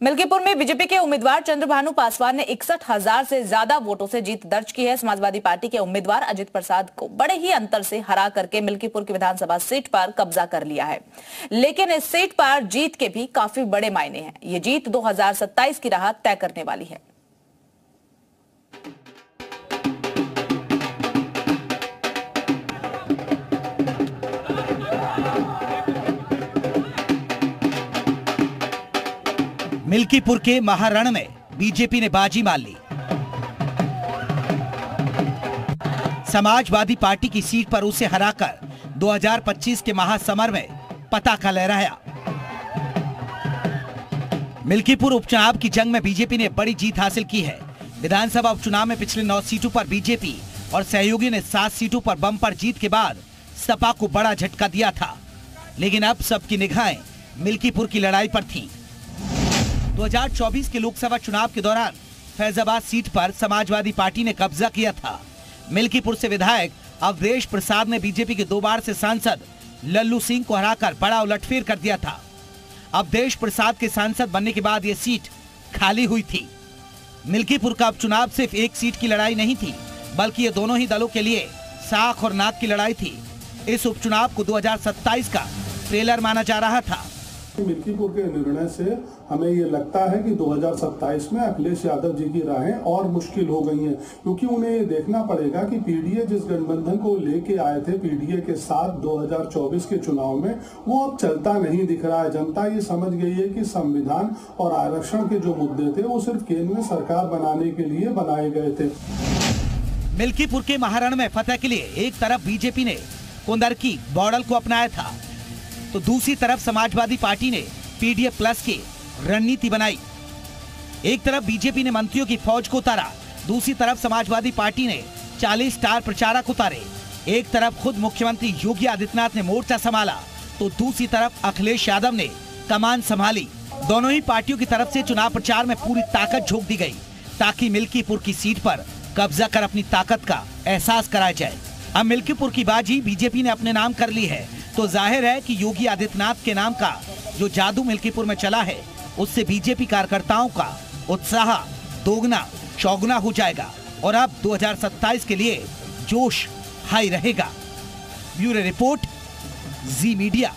मिल्कीपुर में बीजेपी के उम्मीदवार चंद्रभानु पासवान ने 61,000 से ज्यादा वोटों से जीत दर्ज की है। समाजवादी पार्टी के उम्मीदवार अजित प्रसाद को बड़े ही अंतर से हरा करके मिल्कीपुर की विधानसभा सीट पर कब्जा कर लिया है। लेकिन इस सीट पर जीत के भी काफी बड़े मायने हैं। ये जीत 2027 की राह तय करने वाली है। मिल्कीपुर के महारण में बीजेपी ने बाजी मार ली। समाजवादी पार्टी की सीट पर उसे हराकर 2025 के महासमर में पताका लहराया। मिल्कीपुर उपचुनाव की जंग में बीजेपी ने बड़ी जीत हासिल की है। विधानसभा उपचुनाव में पिछले 9 सीटों पर बीजेपी और सहयोगी ने 7 सीटों पर बम्पर जीत के बाद सपा को बड़ा झटका दिया था। लेकिन अब सबकी निगाहें मिल्कीपुर की लड़ाई पर थी। 2024 के लोकसभा चुनाव के दौरान फैजाबाद सीट पर समाजवादी पार्टी ने कब्जा किया था। मिल्कीपुर से विधायक अवधेश प्रसाद ने बीजेपी के 2 बार से सांसद लल्लू सिंह को हराकर बड़ा उलटफेर कर दिया था। अवधेश प्रसाद के सांसद बनने के बाद यह सीट खाली हुई थी। मिल्कीपुर का उपचुनाव सिर्फ एक सीट की लड़ाई नहीं थी, बल्कि ये दोनों ही दलों के लिए साख और नाक की लड़ाई थी। इस उपचुनाव को 2027 का ट्रेलर माना जा रहा था। मिल्कीपुर के निर्णय से हमें ये लगता है कि 2027 में अखिलेश यादव जी की राहें और मुश्किल हो गई हैं, क्योंकि उन्हें ये देखना पड़ेगा कि पीडीए जिस गठबंधन को लेके आए थे पीडीए के साथ 2024 के चुनाव में, वो अब चलता नहीं दिख रहा है। जनता ये समझ गई है कि संविधान और आरक्षण के जो मुद्दे थे वो सिर्फ केंद्र में सरकार बनाने के लिए बनाए गए थे। मिल्कीपुर के महारण में फतेह के लिए एक तरफ बीजेपी ने कुंदरकी मॉडल को अपनाया था, तो दूसरी तरफ समाजवादी पार्टी ने पीडीए प्लस की रणनीति बनाई। एक तरफ बीजेपी ने मंत्रियों की फौज को उतारा, दूसरी तरफ समाजवादी पार्टी ने 40 स्टार प्रचारक उतारे। एक तरफ खुद मुख्यमंत्री योगी आदित्यनाथ ने मोर्चा संभाला, तो दूसरी तरफ अखिलेश यादव ने कमान संभाली। दोनों ही पार्टियों की तरफ से चुनाव प्रचार में पूरी ताकत झोंक दी गई, ताकि मिल्कीपुर की सीट पर कब्जा कर अपनी ताकत का एहसास कराया जाए। अब मिल्कीपुर की बाजी बीजेपी ने अपने नाम कर ली है, तो जाहिर है कि योगी आदित्यनाथ के नाम का जो जादू मिल्कीपुर में चला है, उससे बीजेपी कार्यकर्ताओं का उत्साह दोगुना चौगुना हो जाएगा और अब 2027 के लिए जोश हाई रहेगा। ब्यूरो रिपोर्ट, जी मीडिया।